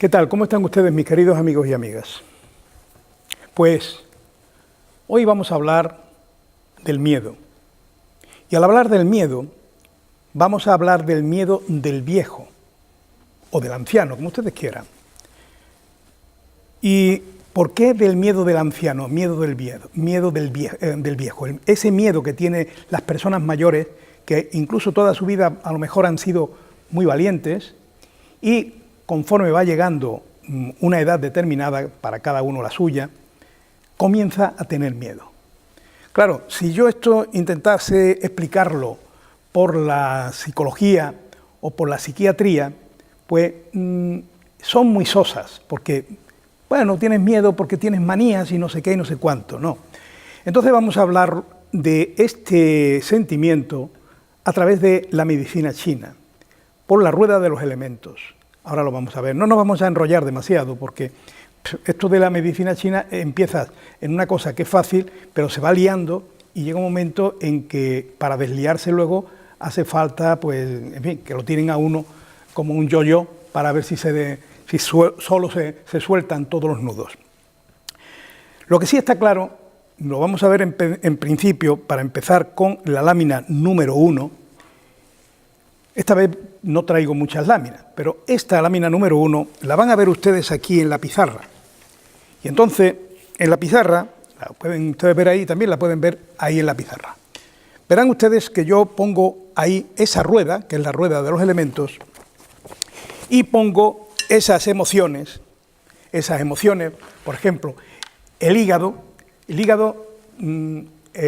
¿Qué tal? ¿Cómo están ustedes, mis queridos amigos y amigas? Pues hoy vamos a hablar del miedo. Y al hablar del miedo, vamos a hablar del miedo del viejo, o del anciano, como ustedes quieran. ¿Y por qué del miedo del anciano? Miedo del viejo. Ese miedo que tienen las personas mayores, que incluso toda su vida a lo mejor han sido muy valientes, y conforme va llegando una edad determinada, para cada uno la suya, comienza a tener miedo. Claro, si yo esto intentase explicarlo por la psicología o por la psiquiatría, pues son muy sosas, porque, bueno, tienes miedo porque tienes manías y no sé qué y no sé cuánto, no. Entonces vamos a hablar de este sentimiento a través de la medicina china, por la rueda de los elementos. Ahora lo vamos a ver. No nos vamos a enrollar demasiado, porque esto de la medicina china empieza en una cosa que es fácil, pero se va liando y llega un momento en que para desliarse luego hace falta, pues, en fin, que lo tienen a uno como un yo-yo para ver si solo se sueltan todos los nudos. Lo que sí está claro, lo vamos a ver en principio, para empezar con la lámina número 1. Esta vez no traigo muchas láminas, pero esta lámina número 1 la van a ver ustedes aquí en la pizarra. Y entonces, en la pizarra, la pueden ustedes ver ahí, también la pueden ver ahí en la pizarra. Verán ustedes que yo pongo ahí esa rueda, que es la rueda de los elementos, y pongo esas emociones, por ejemplo, el hígado,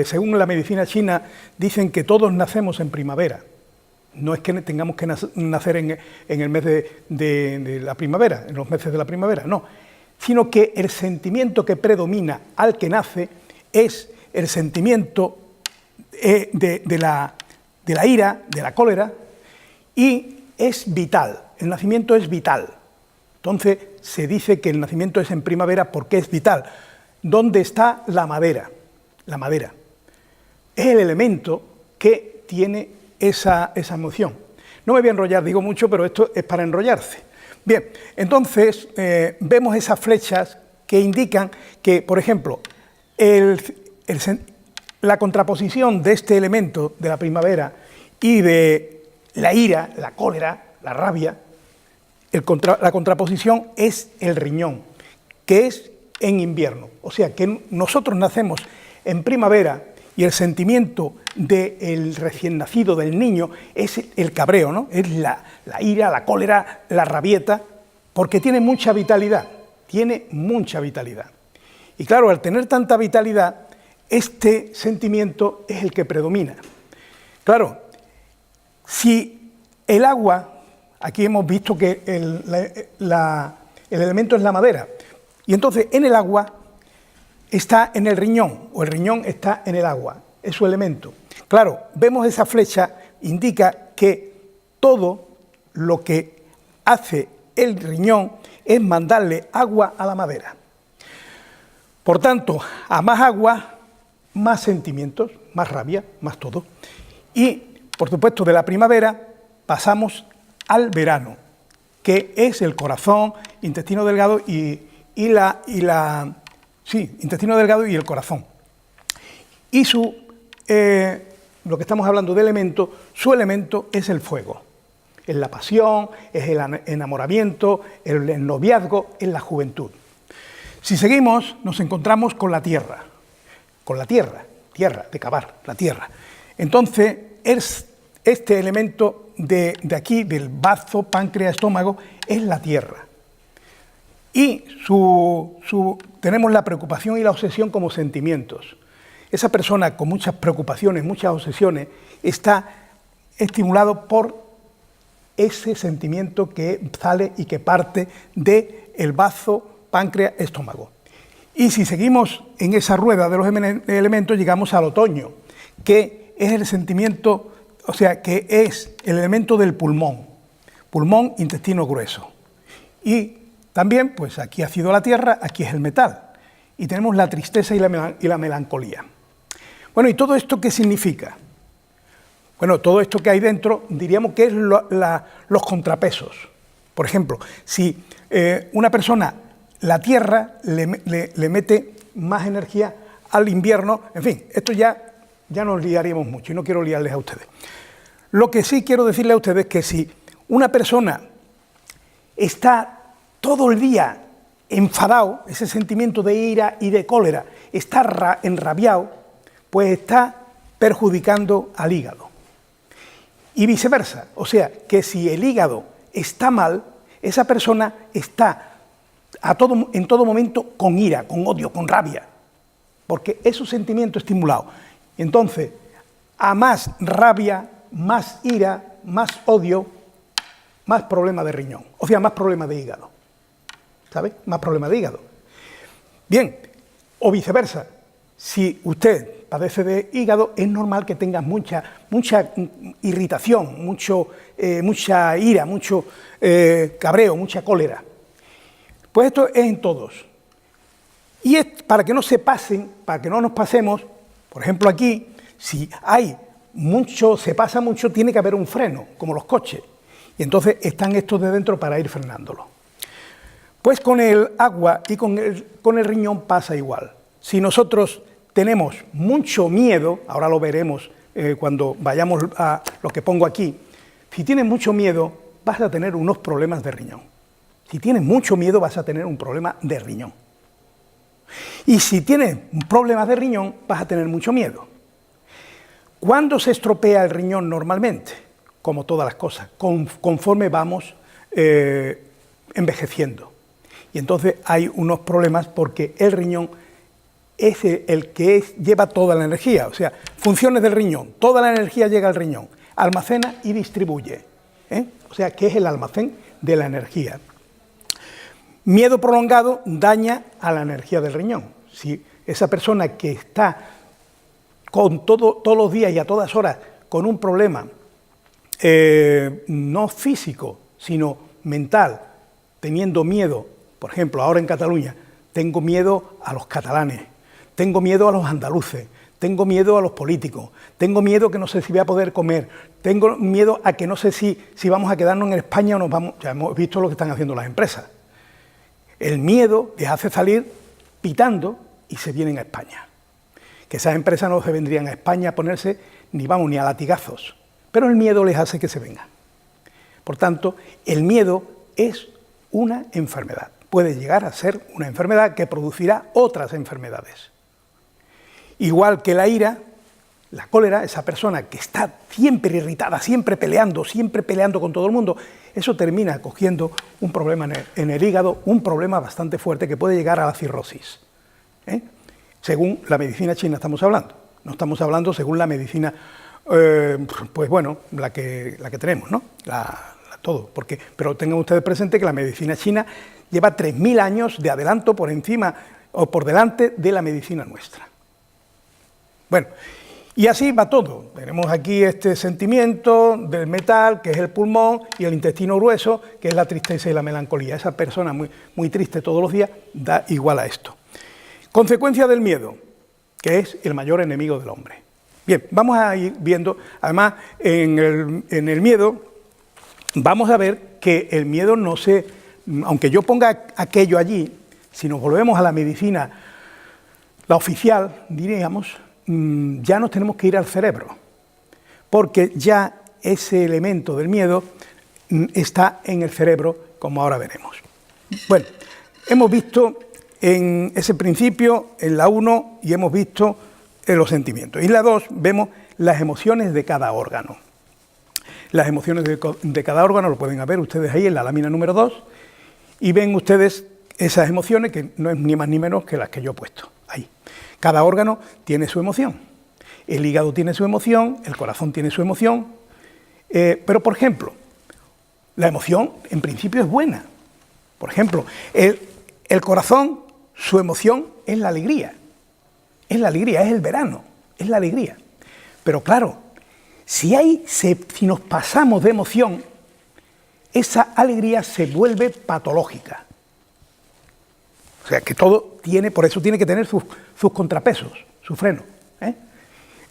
según la medicina china, dicen que todos nacemos en primavera. No es que tengamos que nacer en el mes de la primavera, en los meses de la primavera, no, sino que el sentimiento que predomina al que nace es el sentimiento de la ira, de la cólera, y es vital, el nacimiento es vital. Entonces se dice que el nacimiento es en primavera porque es vital. ¿Dónde está la madera? La madera es el elemento que tiene esa emoción. No me voy a enrollar, digo mucho, pero esto es para enrollarse. Bien, entonces vemos esas flechas que indican que, por ejemplo, la contraposición de este elemento de la primavera y de la ira, la cólera, la rabia, la contraposición es el riñón, que es en invierno. O sea, que nosotros nacemos en primavera y el sentimiento del recién nacido, del niño, es el cabreo, ¿no? Es la ira, la cólera, la rabieta, porque tiene mucha vitalidad, Y claro, al tener tanta vitalidad, este sentimiento es el que predomina. Claro, si el agua, aquí hemos visto que el elemento es la madera, y entonces en el agua está en el riñón, o el riñón está en el agua, es su elemento. Claro, vemos esa flecha, indica que todo lo que hace el riñón es mandarle agua a la madera. Por tanto, a más agua, más sentimientos, más rabia, más todo. Y, por supuesto, de la primavera pasamos al verano, que es el corazón, intestino delgado intestino delgado y el corazón. Y lo que estamos hablando de elemento, su elemento es el fuego. Es la pasión, es el enamoramiento, el noviazgo, es la juventud. Si seguimos, nos encontramos con la tierra, de cavar, la tierra. Entonces, este elemento de aquí, del bazo, páncreas, estómago, es la tierra. Y tenemos la preocupación y la obsesión como sentimientos. Esa persona con muchas preocupaciones, muchas obsesiones, está estimulado por ese sentimiento que sale y que parte del bazo, páncreas, estómago. Y si seguimos en esa rueda de los elementos, llegamos al otoño, que es el sentimiento, o sea, que es el elemento del pulmón, intestino grueso. Y también, pues aquí ha sido la tierra, aquí es el metal. Y tenemos la tristeza y la melancolía. Bueno, ¿y todo esto qué significa? Bueno, todo esto que hay dentro, diríamos que es los contrapesos. Por ejemplo, si una persona, la Tierra le mete más energía al invierno, en fin, esto ya nos liaríamos mucho y no quiero liarles a ustedes. Lo que sí quiero decirles a ustedes es que si una persona está todo el día enfadado, ese sentimiento de ira y de cólera, está enrabiado, pues está perjudicando al hígado. Y viceversa, o sea, que si el hígado está mal, esa persona está en todo momento con ira, con odio, con rabia, porque es su sentimiento estimulado. Entonces, a más rabia, más ira, más odio, más problema de riñón, o sea, más problema de hígado, ¿sabe? Más problema de hígado. Bien, o viceversa, si usted padece de hígado, es normal que tenga mucha irritación, mucha ira, mucho cabreo, mucha cólera. Pues esto es en todos. Y es para que no se pasen, para que no nos pasemos, por ejemplo aquí, si hay mucho, se pasa mucho, tiene que haber un freno, como los coches. Y entonces están estos de dentro para ir frenándolo. Pues con el agua y con el riñón pasa igual. Si nosotros tenemos mucho miedo, ahora lo veremos cuando vayamos a lo que pongo aquí, si tienes mucho miedo vas a tener unos problemas de riñón. Si tienes mucho miedo vas a tener un problema de riñón. Y si tienes problemas de riñón vas a tener mucho miedo. ¿Cuándo se estropea el riñón normalmente? Como todas las cosas, conforme vamos envejeciendo. Y entonces hay unos problemas porque el riñón es el que lleva toda la energía, o sea, funciones del riñón, toda la energía llega al riñón, almacena y distribuye, o sea, que es el almacén de la energía. Miedo prolongado daña a la energía del riñón. Si esa persona que está con todos los días y a todas horas con un problema no físico, sino mental, teniendo miedo, por ejemplo, ahora en Cataluña, tengo miedo a los catalanes, tengo miedo a los andaluces, tengo miedo a los políticos, tengo miedo que no sé si voy a poder comer, tengo miedo a que no sé si vamos a quedarnos en España o nos vamos, ya hemos visto lo que están haciendo las empresas. El miedo les hace salir pitando y se vienen a España. Que esas empresas no se vendrían a España a ponerse ni a latigazos, pero el miedo les hace que se vengan. Por tanto, el miedo es una enfermedad. Puede llegar a ser una enfermedad que producirá otras enfermedades. Igual que la ira, la cólera, esa persona que está siempre irritada, siempre peleando con todo el mundo, eso termina cogiendo un problema en el hígado, un problema bastante fuerte que puede llegar a la cirrosis. Según la medicina china estamos hablando, no estamos hablando según la medicina, pues bueno, la que tenemos, ¿no? Todo, pero tengan ustedes presente que la medicina china lleva 3000 años de adelanto por encima o por delante de la medicina nuestra. Bueno, y así va todo. Tenemos aquí este sentimiento del metal, que es el pulmón, y el intestino grueso, que es la tristeza y la melancolía. Esa persona muy triste todos los días da igual a esto. Consecuencia del miedo, que es el mayor enemigo del hombre. Bien, vamos a ir viendo, además, en el miedo, vamos a ver que el miedo no se... Aunque yo ponga aquello allí, si nos volvemos a la medicina, la oficial, diríamos, ya nos tenemos que ir al cerebro, porque ya ese elemento del miedo está en el cerebro, como ahora veremos. Bueno, hemos visto en ese principio, en la 1, y hemos visto los sentimientos. Y en la 2 vemos las emociones de cada órgano. Las emociones de cada órgano lo pueden ver ustedes ahí en la lámina número 2, y ven ustedes esas emociones que no es ni más ni menos que las que yo he puesto ahí. Cada órgano tiene su emoción. El hígado tiene su emoción, el corazón tiene su emoción, pero por ejemplo, la emoción en principio es buena. Por ejemplo, el corazón, su emoción es la alegría. Es la alegría, es el verano, es la alegría. Pero claro, si nos pasamos de emoción, esa alegría se vuelve patológica. O sea, que todo por eso tiene que tener sus contrapesos, su freno.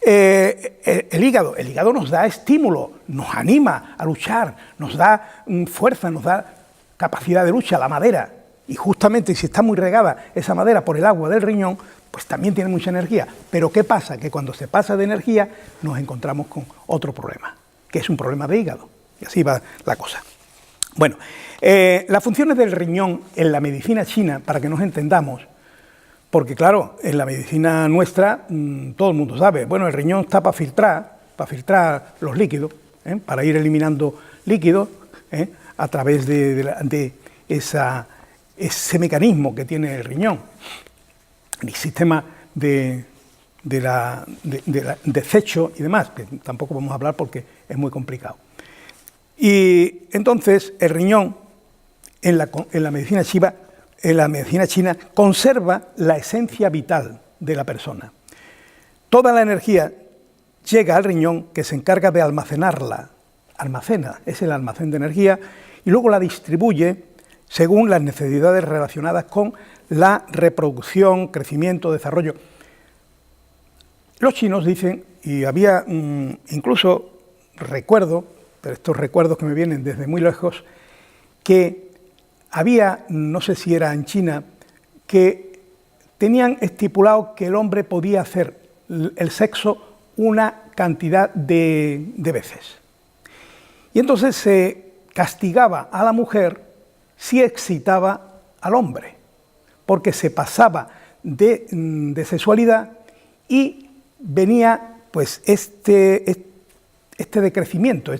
El hígado nos da estímulo, nos anima a luchar, nos da fuerza, nos da capacidad de lucha, la madera, y justamente si está muy regada esa madera por el agua del riñón, pues también tiene mucha energía. Pero ¿qué pasa? Que cuando se pasa de energía nos encontramos con otro problema, que es un problema de hígado, y así va la cosa. Bueno, las funciones del riñón en la medicina china, para que nos entendamos, porque claro, en la medicina nuestra todo el mundo sabe, bueno, el riñón está para filtrar los líquidos, para ir eliminando líquidos a través de ese mecanismo que tiene el riñón, el sistema de desecho y demás, que tampoco vamos a hablar porque es muy complicado. Y entonces el riñón en la medicina china conserva la esencia vital de la persona. Toda la energía llega al riñón, que se encarga de almacenarla, es el almacén de energía, y luego la distribuye según las necesidades relacionadas con la reproducción, crecimiento, desarrollo. Los chinos dicen, y había incluso recuerdo, pero estos recuerdos que me vienen desde muy lejos, que había, no sé si era en China, que tenían estipulado que el hombre podía hacer el sexo una cantidad de veces. Y entonces se castigaba a la mujer si excitaba al hombre, porque se pasaba de sexualidad y venía pues este decrecimiento,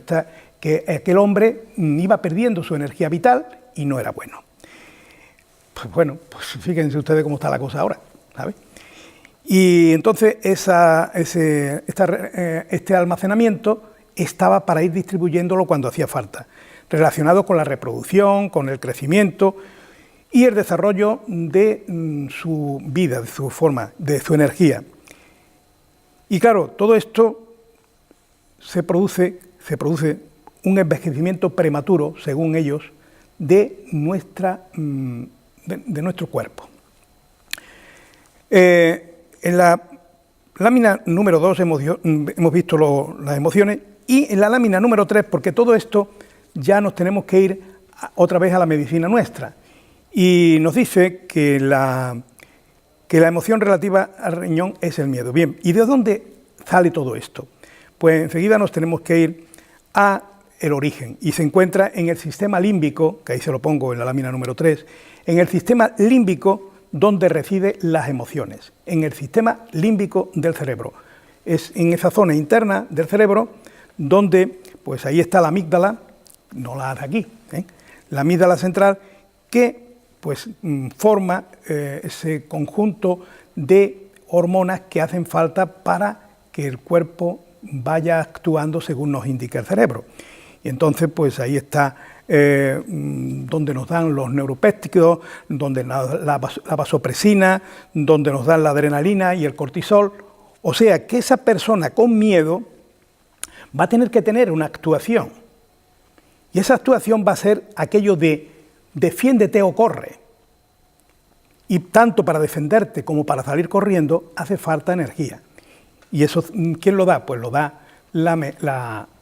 que aquel hombre iba perdiendo su energía vital y no era bueno. Pues bueno, pues fíjense ustedes cómo está la cosa ahora, ¿sabes? Y entonces este almacenamiento estaba para ir distribuyéndolo cuando hacía falta, relacionado con la reproducción, con el crecimiento y el desarrollo de su vida, de su forma, de su energía. Y claro, todo esto se produce un envejecimiento prematuro, según ellos, de nuestro cuerpo. En la lámina número 2 hemos visto las emociones, y en la lámina número 3, porque todo esto ya nos tenemos que ir otra vez a la medicina nuestra, y nos dice que la emoción relativa al riñón es el miedo. Bien, ¿y de dónde sale todo esto? Pues enseguida nos tenemos que ir a el origen, y se encuentra en el sistema límbico, que ahí se lo pongo en la lámina número 3, en el sistema límbico donde residen las emociones, en el sistema límbico del cerebro. Es en esa zona interna del cerebro donde, pues ahí está la amígdala, no la de aquí, la amígdala central, que pues forma ese conjunto de hormonas que hacen falta para que el cuerpo vaya actuando según nos indica el cerebro. Y entonces, pues ahí está donde nos dan los neuropéptidos, donde la vasopresina, donde nos dan la adrenalina y el cortisol. O sea, que esa persona con miedo va a tener que tener una actuación. Y esa actuación va a ser aquello de defiéndete o corre. Y tanto para defenderte como para salir corriendo hace falta energía. Y eso, ¿quién lo da? Pues lo da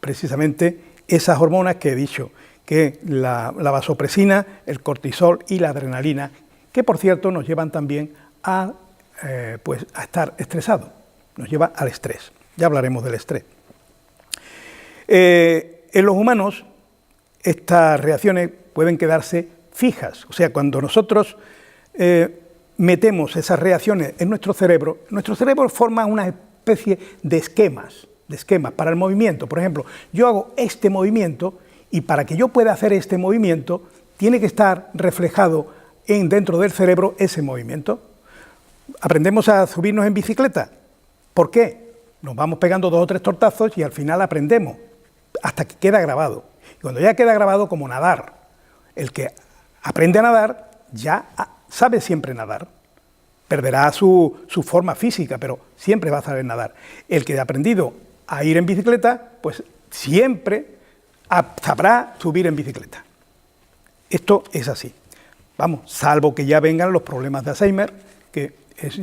precisamente esas hormonas que he dicho, que la vasopresina, el cortisol y la adrenalina, que por cierto nos llevan también a estar estresados, nos lleva al estrés. Ya hablaremos del estrés. En los humanos estas reacciones pueden quedarse fijas, o sea, cuando nosotros metemos esas reacciones en nuestro cerebro forma una especie de esquemas para el movimiento. Por ejemplo, yo hago este movimiento y para que yo pueda hacer este movimiento tiene que estar reflejado dentro del cerebro ese movimiento. Aprendemos a subirnos en bicicleta. ¿Por qué? Nos vamos pegando 2 o 3 tortazos y al final aprendemos, hasta que queda grabado. Y cuando ya queda grabado, como nadar, el que aprende a nadar ya sabe siempre nadar. Perderá su forma física, pero siempre va a saber nadar. El que ha aprendido a ir en bicicleta, pues siempre sabrá subir en bicicleta. Esto es así. Vamos, salvo que ya vengan los problemas de Alzheimer, que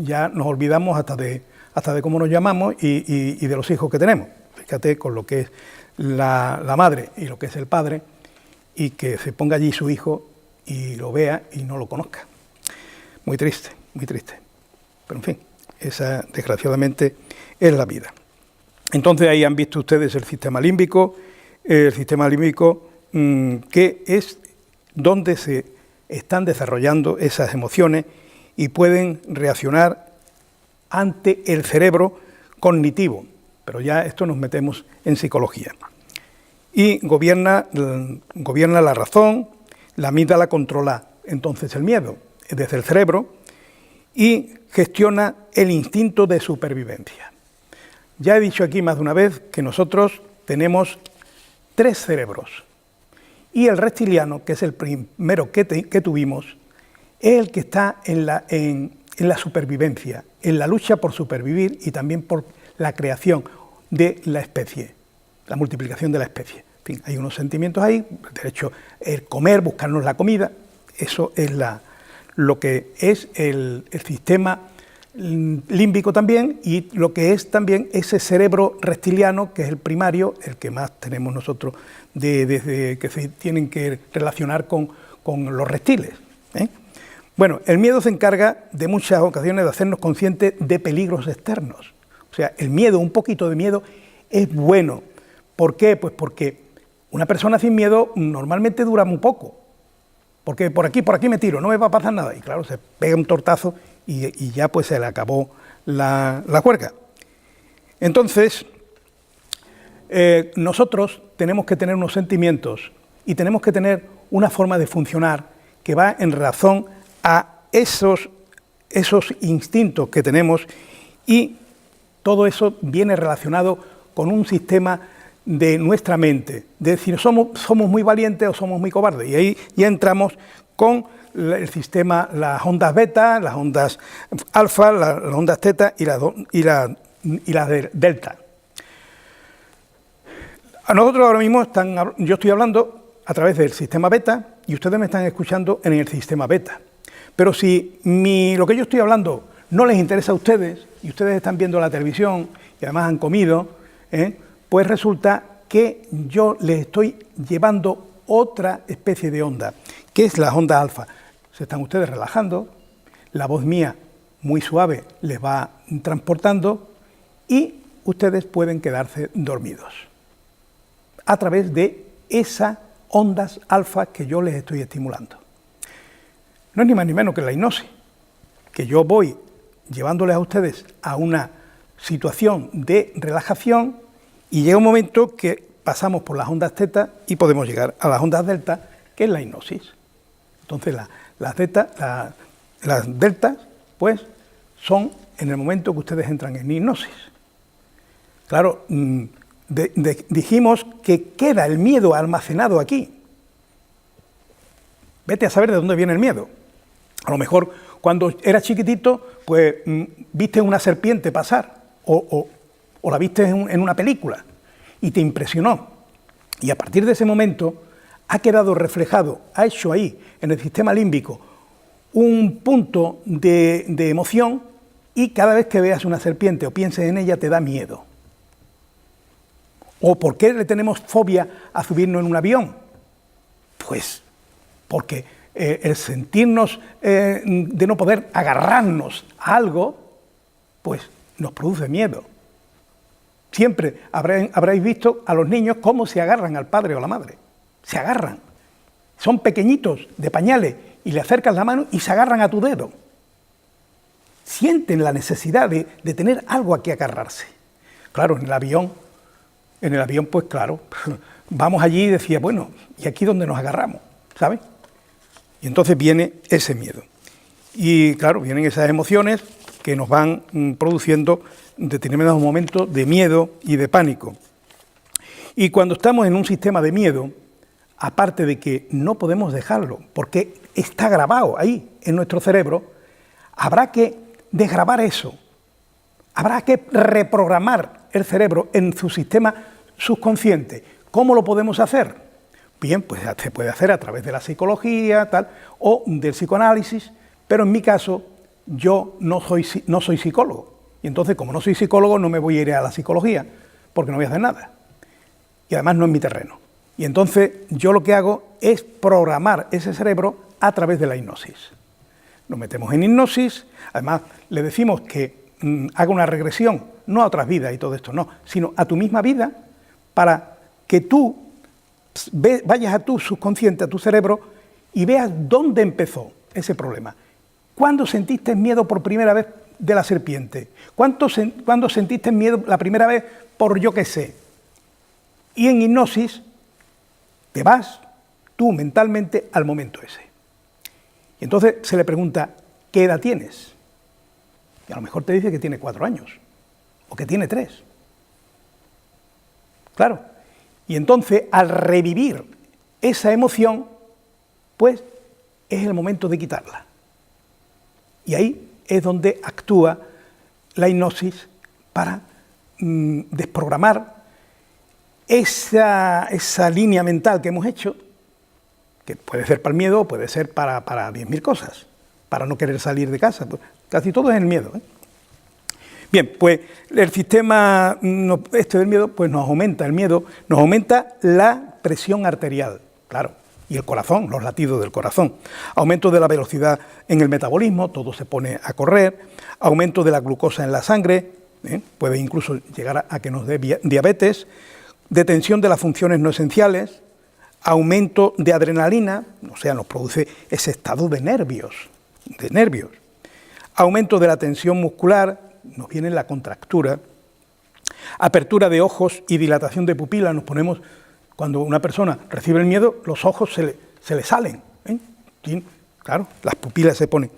ya nos olvidamos hasta de cómo nos llamamos y de los hijos que tenemos. Fíjate con lo que es la madre y lo que es el padre, y que se ponga allí su hijo y lo vea y no lo conozca. Muy triste, muy triste. Pero en fin, esa desgraciadamente es la vida. Entonces ahí han visto ustedes el sistema límbico que es donde se están desarrollando esas emociones y pueden reaccionar ante el cerebro cognitivo, pero ya esto nos metemos en psicología. Y gobierna la razón, la amígdala controla entonces el miedo desde el cerebro y gestiona el instinto de supervivencia. Ya he dicho aquí más de una vez que nosotros tenemos 3 cerebros y el reptiliano, que es el primero que tuvimos, es el que está en la supervivencia, en la lucha por supervivir y también por la creación de la especie, la multiplicación de la especie. En fin, hay unos sentimientos ahí, el derecho a comer, buscarnos la comida, eso es lo que es el sistema límbico también, y lo que es también ese cerebro reptiliano, que es el primario, el que más tenemos nosotros desde que se tienen que relacionar con los reptiles, ¿eh? Bueno, el miedo se encarga de muchas ocasiones de hacernos conscientes de peligros externos. O sea, el miedo, un poquito de miedo, es bueno. ¿Por qué? Pues porque una persona sin miedo normalmente dura muy poco. Porque por aquí me tiro, no me va a pasar nada. Y claro, se pega un tortazo y ya pues se le acabó la juerga. Entonces, nosotros tenemos que tener unos sentimientos y tenemos que tener una forma de funcionar que va en razón a esos instintos que tenemos, y todo eso viene relacionado con un sistema de nuestra mente, de decir, somos muy valientes o somos muy cobardes, y ahí ya entramos con el sistema, las ondas beta, las ondas alfa, las ondas teta y las delta. A nosotros ahora mismo yo estoy hablando a través del sistema beta y ustedes me están escuchando en el sistema beta. Pero si lo que yo estoy hablando no les interesa a ustedes y ustedes están viendo la televisión y además han comido, pues resulta que yo les estoy llevando otra especie de onda, que es la onda alfa. Se están ustedes relajando, la voz mía muy suave les va transportando y ustedes pueden quedarse dormidos a través de esas ondas alfa que yo les estoy estimulando. No es ni más ni menos que la hipnosis, que yo voy llevándoles a ustedes a una situación de relajación y llega un momento que pasamos por las ondas teta y podemos llegar a las ondas delta, que es la hipnosis. Entonces las deltas, pues, son en el momento que ustedes entran en hipnosis. Claro, dijimos que queda el miedo almacenado aquí. Vete a saber de dónde viene el miedo. A lo mejor cuando eras chiquitito, pues viste una serpiente pasar o la viste en una película y te impresionó. Y a partir de ese momento ha quedado reflejado, ha hecho ahí en el sistema límbico un punto de emoción, y cada vez que veas una serpiente o pienses en ella te da miedo. ¿O por qué le tenemos fobia a subirnos en un avión? Pues porque el sentirnos de no poder agarrarnos a algo, pues nos produce miedo. Siempre habréis visto a los niños cómo se agarran al padre o a la madre. Se agarran. Son pequeñitos, de pañales, y le acercas la mano y se agarran a tu dedo. Sienten la necesidad de tener algo a que agarrarse. Claro, en el avión, pues claro, vamos allí y decía, bueno, ¿y aquí dónde nos agarramos? ¿Sabes? Y entonces viene ese miedo. Y claro, vienen esas emociones que nos van produciendo determinados momentos de miedo y de pánico. Y cuando estamos en un sistema de miedo, aparte de que no podemos dejarlo, porque está grabado ahí en nuestro cerebro, habrá que desgrabar eso, habrá que reprogramar el cerebro en su sistema subconsciente. ¿Cómo lo podemos hacer? Bien, pues se puede hacer a través de la psicología, tal, o del psicoanálisis, pero en mi caso yo no soy psicólogo. Y entonces, como no soy psicólogo, no me voy a ir a la psicología, porque no voy a hacer nada. Y además no es mi terreno. Y entonces yo lo que hago es programar ese cerebro a través de la hipnosis. Nos metemos en hipnosis, además le decimos que haga una regresión, no a otras vidas y todo esto, no, sino a tu misma vida, para que tú vayas a tu subconsciente, a tu cerebro, y veas dónde empezó ese problema. ¿Cuándo sentiste miedo por primera vez de la serpiente? ¿Cuándo sentiste miedo la primera vez por yo qué sé? Y en hipnosis te vas tú mentalmente al momento ese. Y entonces se le pregunta, ¿qué edad tienes? Y a lo mejor te dice que tiene 4 años, o que tiene 3. Claro. Y entonces, al revivir esa emoción, pues es el momento de quitarla. Y ahí es donde actúa la hipnosis para desprogramar esa línea mental que hemos hecho, que puede ser para el miedo, puede ser para 10.000 cosas, para no querer salir de casa, pues casi todo es el miedo, ¿eh? Bien, pues el sistema del miedo pues nos aumenta el miedo, nos aumenta la presión arterial, claro, y el corazón, los latidos del corazón, aumento de la velocidad en el metabolismo, todo se pone a correr, aumento de la glucosa en la sangre, puede incluso llegar a que nos dé diabetes, detención de las funciones no esenciales, aumento de adrenalina, o sea, nos produce ese estado de nervios, aumento de la tensión muscular, nos viene la contractura, apertura de ojos y dilatación de pupilas, nos ponemos, cuando una persona recibe el miedo, los ojos se le salen, ¿eh? Claro, las pupilas se ponen.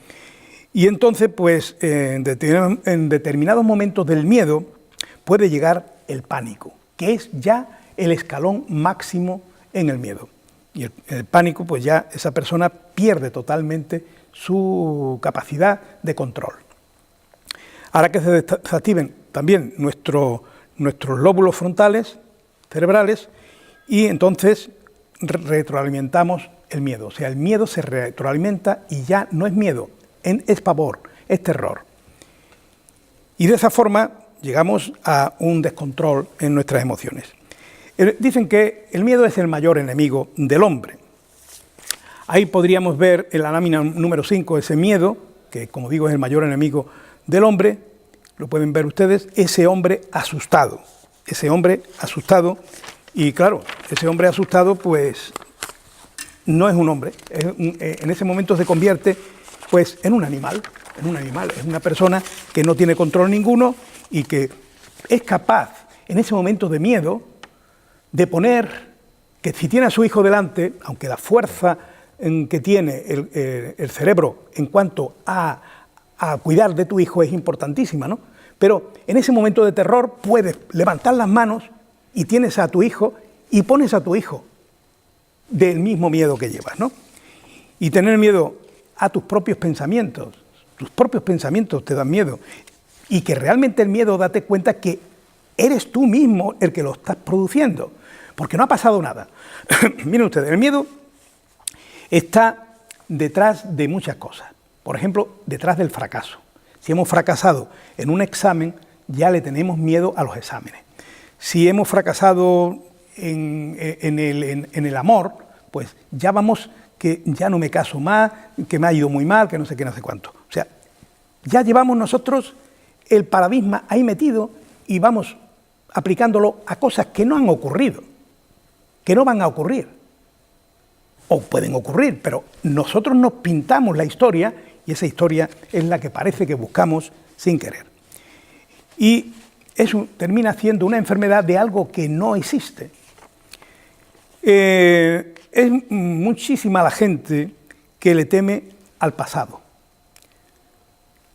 Y entonces, pues, en determinados momentos del miedo puede llegar el pánico, que es ya el escalón máximo en el miedo. Y el pánico, pues ya esa persona pierde totalmente su capacidad de control. Hará que se desactiven también nuestros lóbulos frontales, cerebrales, y entonces retroalimentamos el miedo. O sea, el miedo se retroalimenta y ya no es miedo, es pavor, es terror. Y de esa forma llegamos a un descontrol en nuestras emociones. Dicen que el miedo es el mayor enemigo del hombre. Ahí podríamos ver en la lámina número 5 ese miedo, que como digo es el mayor enemigo del hombre, lo pueden ver ustedes, ese hombre asustado, y claro, ese hombre asustado pues no es un hombre, en ese momento se convierte pues en un animal, es una persona que no tiene control ninguno y que es capaz en ese momento de miedo de poner, que si tiene a su hijo delante, aunque la fuerza que tiene el cerebro en cuanto a cuidar de tu hijo es importantísima, ¿no? Pero en ese momento de terror puedes levantar las manos y tienes a tu hijo y pones a tu hijo del mismo miedo que llevas, ¿no? Y tener miedo a tus propios pensamientos te dan miedo. Y que realmente el miedo, date cuenta que eres tú mismo el que lo estás produciendo, porque no ha pasado nada. Miren ustedes, el miedo está detrás de muchas cosas. Por ejemplo, detrás del fracaso. Si hemos fracasado en un examen, ya le tenemos miedo a los exámenes. Si hemos fracasado en el amor, pues ya vamos, que ya no me caso más, que me ha ido muy mal, que no sé qué, no sé cuánto. O sea, ya llevamos nosotros el paradigma ahí metido y vamos aplicándolo a cosas que no han ocurrido, que no van a ocurrir. O pueden ocurrir, pero nosotros nos pintamos la historia y esa historia es la que parece que buscamos sin querer. Y eso termina siendo una enfermedad de algo que no existe. Es muchísima la gente que le teme al pasado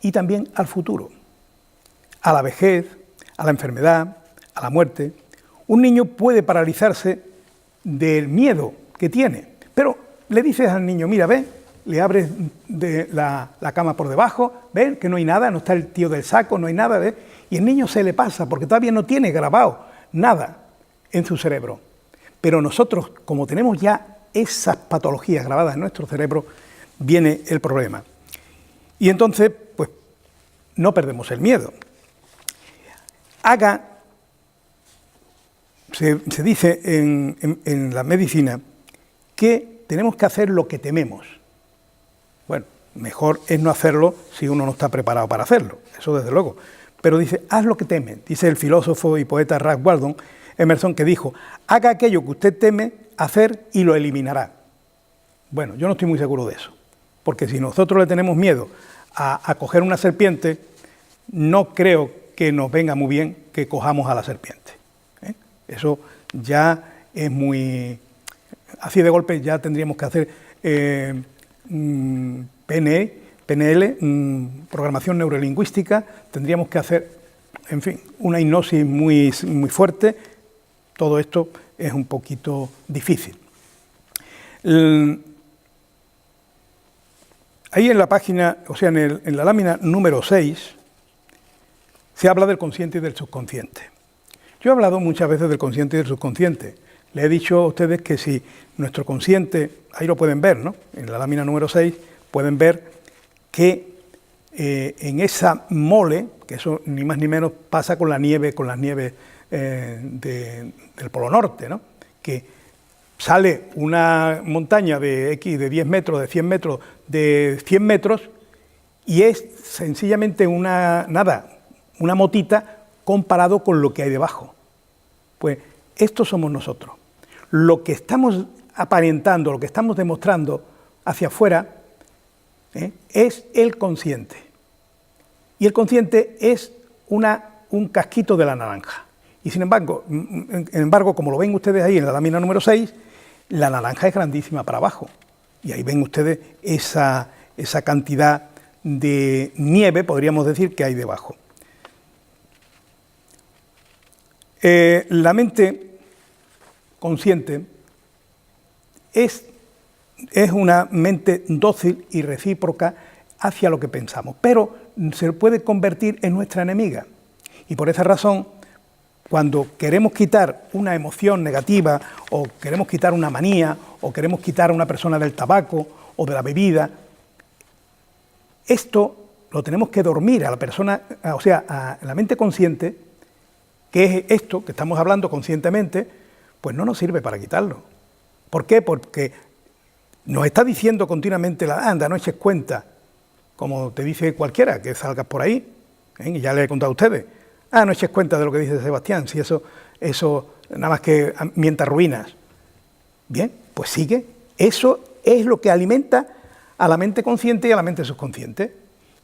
y también al futuro, a la vejez, a la enfermedad, a la muerte. Un niño puede paralizarse del miedo que tiene, pero le dices al niño, mira, ve, le abres de la cama por debajo, ve que no hay nada, no está el tío del saco, no hay nada, ve, y el niño se le pasa porque todavía no tiene grabado nada en su cerebro. Pero nosotros, como tenemos ya esas patologías grabadas en nuestro cerebro, viene el problema. Y entonces, pues, no perdemos el miedo. Se dice en la medicina que tenemos que hacer lo que tememos, mejor es no hacerlo si uno no está preparado para hacerlo, eso desde luego. Pero dice, haz lo que teme, dice el filósofo y poeta Ralph Waldo Emerson, que dijo, haga aquello que usted teme hacer y lo eliminará. Bueno, yo no estoy muy seguro de eso, porque si nosotros le tenemos miedo a coger una serpiente, no creo que nos venga muy bien que cojamos a la serpiente. Eso ya es muy... Así de golpe ya tendríamos que hacer PNL, programación neurolingüística, tendríamos que hacer, en fin, una hipnosis muy fuerte. Todo esto es un poquito difícil. Ahí en la página, o sea, en la lámina número 6, se habla del consciente y del subconsciente. Yo he hablado muchas veces del consciente y del subconsciente. Le he dicho a ustedes que si nuestro consciente, ahí lo pueden ver, ¿no? En la lámina número 6 pueden ver que en esa mole, que eso ni más ni menos pasa con las nieves del Polo Norte, ¿no? Que sale una montaña de X, de 10 metros, de 100 metros, de 100 metros, y es sencillamente una motita comparado con lo que hay debajo. Pues estos somos nosotros. Lo que estamos aparentando, lo que estamos demostrando hacia afuera, es el consciente. Y el consciente es un casquito de la naranja. Y sin embargo, como lo ven ustedes ahí en la lámina número 6, la naranja es grandísima para abajo. Y ahí ven ustedes esa cantidad de nieve, podríamos decir, que hay debajo. La mente consciente es una mente dócil y recíproca hacia lo que pensamos, pero se puede convertir en nuestra enemiga. Y por esa razón, cuando queremos quitar una emoción negativa, o queremos quitar una manía, o queremos quitar a una persona del tabaco o de la bebida, esto lo tenemos que dormir a la persona, o sea, a la mente consciente, que es esto que estamos hablando conscientemente, pues no nos sirve para quitarlo. ¿Por qué? Porque nos está diciendo continuamente anda, no eches cuenta, como te dice cualquiera que salgas por ahí, y ya le he contado a ustedes, no eches cuenta de lo que dice Sebastián, si eso nada más que mienta ruinas. Bien, pues sigue, eso es lo que alimenta a la mente consciente y a la mente subconsciente.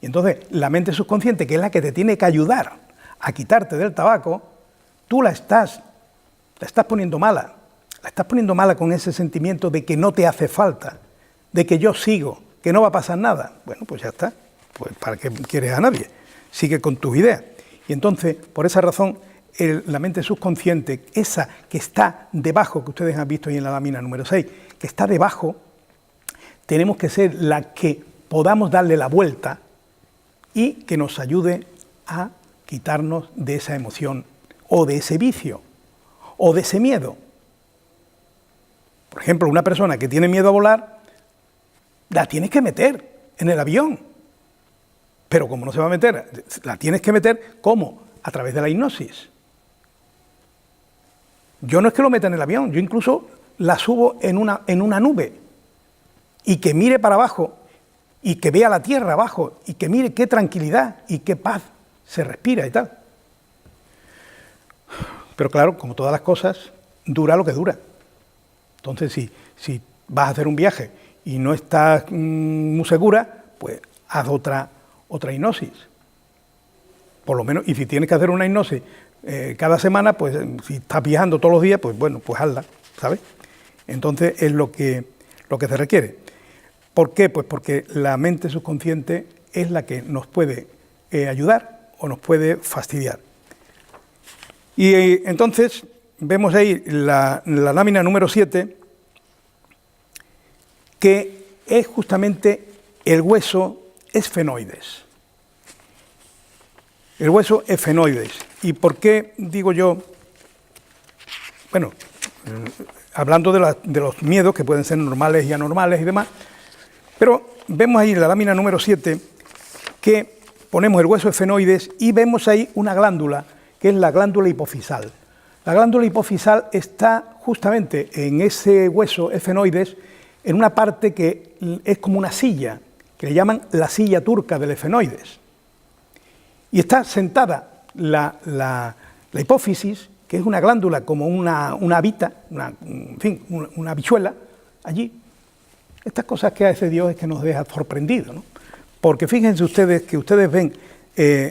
Y entonces la mente subconsciente, que es la que te tiene que ayudar a quitarte del tabaco, tú la estás poniendo mala. La estás poniendo mala con ese sentimiento de que no te hace falta, de que yo sigo, que no va a pasar nada. Bueno, pues ya está. Pues ¿para qué quieres a nadie? Sigue con tus ideas. Y entonces, por esa razón, la mente subconsciente, esa que está debajo, que ustedes han visto ahí en la lámina número 6, que está debajo, tenemos que ser la que podamos darle la vuelta y que nos ayude a quitarnos de esa emoción, o de ese vicio, o de ese miedo. Por ejemplo, una persona que tiene miedo a volar, la tienes que meter en el avión. Pero como no se va a meter, la tienes que meter, ¿cómo? A través de la hipnosis. Yo no es que lo meta en el avión, yo incluso la subo en una nube, y que mire para abajo, y que vea la tierra abajo, y que mire qué tranquilidad y qué paz se respira y tal. Pero claro, como todas las cosas, dura lo que dura. Entonces, si vas a hacer un viaje y no estás muy segura, pues haz otra hipnosis. Por lo menos, y si tienes que hacer una hipnosis cada semana, pues si estás viajando todos los días, pues bueno, pues hazla, ¿sabes? Entonces es lo que se requiere. ¿Por qué? Pues porque la mente subconsciente es la que nos puede ayudar o nos puede fastidiar. Y entonces vemos ahí la lámina número 7, que es justamente el hueso esfenoides. El hueso esfenoides. ¿Y por qué digo yo? Bueno, hablando de los miedos que pueden ser normales y anormales y demás, pero vemos ahí en la lámina número 7 que ponemos el hueso esfenoides y vemos ahí una glándula, que es la glándula hipofisal. La glándula hipofisal está justamente en ese hueso esfenoides, en una parte que es como una silla, que le llaman la silla turca del efenoides. Y está sentada la hipófisis, que es una glándula como una habita, una habichuela, allí. Estas cosas que hace Dios es que nos deja sorprendidos, ¿no? Porque fíjense ustedes que ustedes ven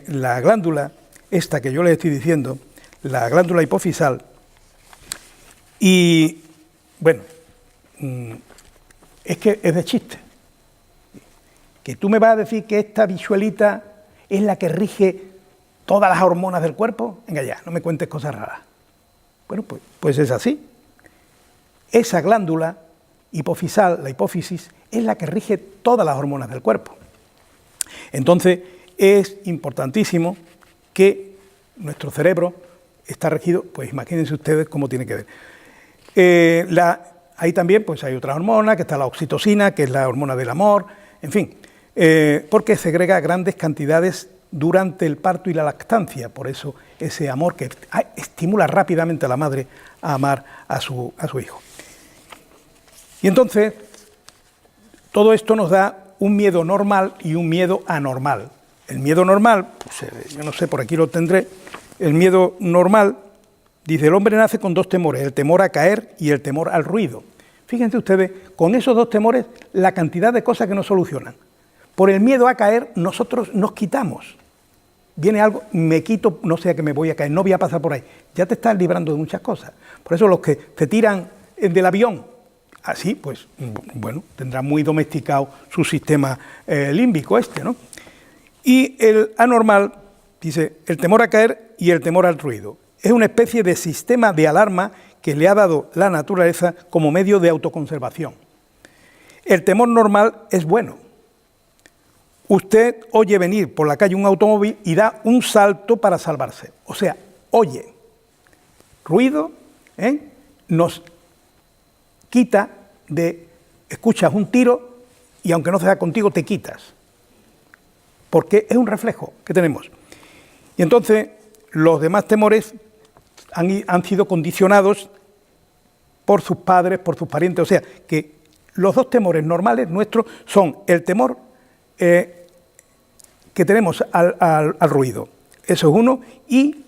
la glándula, esta que yo les estoy diciendo, la glándula hipofisal, y bueno, es que es de chiste. Que tú me vas a decir que esta bichuelita es la que rige todas las hormonas del cuerpo. Venga ya, no me cuentes cosas raras. Bueno, pues es así. Esa glándula hipofisal, la hipófisis, es la que rige todas las hormonas del cuerpo. Entonces, es importantísimo que nuestro cerebro está regido, pues imagínense ustedes cómo tiene que ver. Ahí también pues hay otra hormona, que está la oxitocina, que es la hormona del amor, en fin, porque segrega grandes cantidades durante el parto y la lactancia, por eso ese amor que estimula rápidamente a la madre a amar a su hijo. Y entonces, todo esto nos da un miedo normal y un miedo anormal. El miedo normal, pues, yo no sé, por aquí lo tendré, el miedo normal, dice, el hombre nace con dos temores, el temor a caer y el temor al ruido. Fíjense ustedes, con esos dos temores, la cantidad de cosas que nos solucionan. Por el miedo a caer, nosotros nos quitamos. Viene algo, me quito, no sea que me voy a caer, no voy a pasar por ahí. Ya te estás librando de muchas cosas. Por eso los que te tiran del avión, así, pues, bueno, tendrán muy domesticado su sistema límbico ¿no? Y el anormal, dice, el temor a caer y el temor al ruido. Es una especie de sistema de alarma que le ha dado la naturaleza como medio de autoconservación. El temor normal es bueno. Usted oye venir por la calle un automóvil y da un salto para salvarse. O sea, oye, ruido, nos quita escuchas un tiro y aunque no sea contigo te quitas. Porque es un reflejo que tenemos. Y entonces los demás temores han sido condicionados por sus padres, por sus parientes. O sea, que los dos temores normales nuestros son el temor que tenemos al ruido, eso es uno, y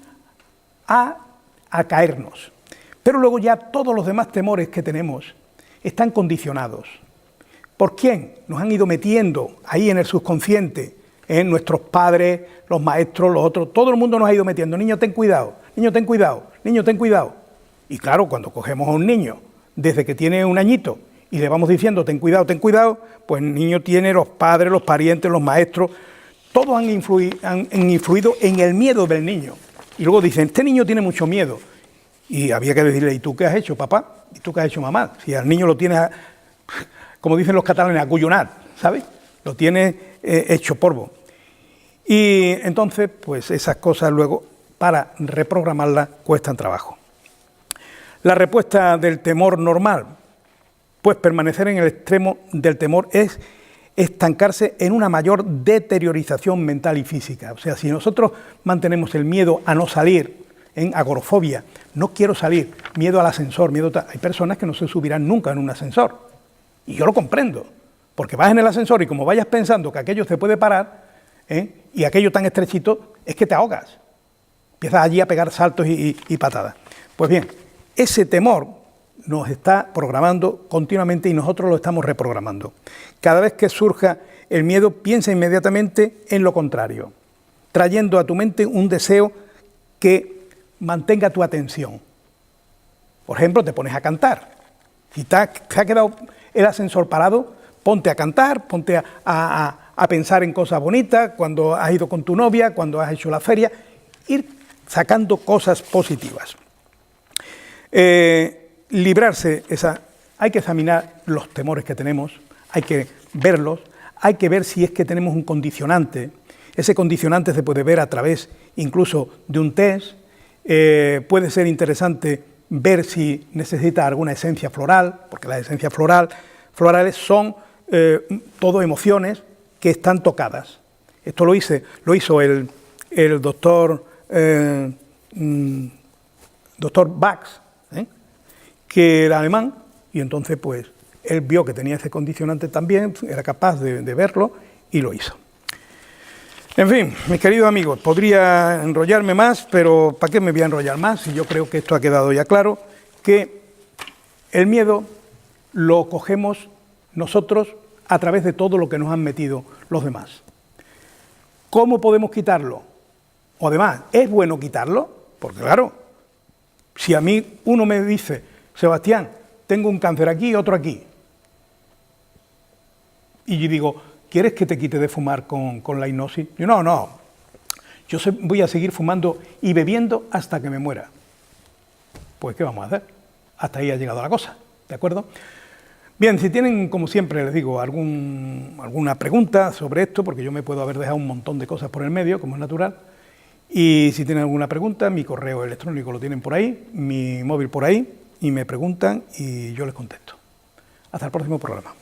a caernos. Pero luego ya todos los demás temores que tenemos están condicionados. ¿Por quién? Nos han ido metiendo ahí en el subconsciente, nuestros padres, los maestros, los otros, todo el mundo nos ha ido metiendo. Niño, ten cuidado, niño, ten cuidado, niño, ten cuidado. Y claro, cuando cogemos a un niño desde que tiene un añito y le vamos diciendo ten cuidado, pues el niño tiene los padres, los parientes, los maestros, todos han influido en el miedo del niño. Y luego dicen, este niño tiene mucho miedo. Y había que decirle, ¿y tú qué has hecho, papá? ¿Y tú qué has hecho, mamá? Si al niño lo tienes, como dicen los catalanes, acullonat, ¿sabes? Lo tienes hecho polvo. Y entonces, pues esas cosas luego, para reprogramarlas, cuestan trabajo. La respuesta del temor normal, pues permanecer en el extremo del temor es estancarse en una mayor deteriorización mental y física. O sea, si nosotros mantenemos el miedo a no salir, en agorafobia, no quiero salir, miedo al ascensor, hay personas que no se subirán nunca en un ascensor. Y yo lo comprendo, porque vas en el ascensor y como vayas pensando que aquello se puede parar, y aquello tan estrechito, es que te ahogas. Empiezas allí a pegar saltos y patadas. Pues bien, ese temor nos está programando continuamente y nosotros lo estamos reprogramando. Cada vez que surja el miedo, piensa inmediatamente en lo contrario, trayendo a tu mente un deseo que mantenga tu atención. Por ejemplo, te pones a cantar. Si te ha quedado el ascensor parado, ponte a cantar, ponte a pensar en cosas bonitas, cuando has ido con tu novia, cuando has hecho la feria, ir sacando cosas positivas. Librarse, hay que examinar los temores que tenemos, hay que verlos, hay que ver si es que tenemos un condicionante. Ese condicionante se puede ver a través incluso de un test. Puede ser interesante ver si necesita alguna esencia floral, porque las esencias florales son todo emociones que están tocadas. Esto lo hizo el doctor Bax, que era alemán, y entonces pues él vio que tenía ese condicionante también, era capaz de verlo, y lo hizo. En fin, mis queridos amigos, podría enrollarme más, pero ¿para qué me voy a enrollar más? Y yo creo que esto ha quedado ya claro, que el miedo lo cogemos nosotros a través de todo lo que nos han metido los demás. ¿Cómo podemos quitarlo? O además, ¿es bueno quitarlo? Porque claro, si a mí uno me dice, Sebastián, tengo un cáncer aquí y otro aquí, y yo digo, ¿quieres que te quite de fumar con la hipnosis? Yo, no, yo voy a seguir fumando y bebiendo hasta que me muera. Pues, ¿qué vamos a hacer? Hasta ahí ha llegado la cosa, ¿de acuerdo? Bien, si tienen, como siempre les digo, alguna pregunta sobre esto, porque yo me puedo haber dejado un montón de cosas por el medio, como es natural, y si tienen alguna pregunta, mi correo electrónico lo tienen por ahí, mi móvil por ahí, y me preguntan y yo les contesto. Hasta el próximo programa.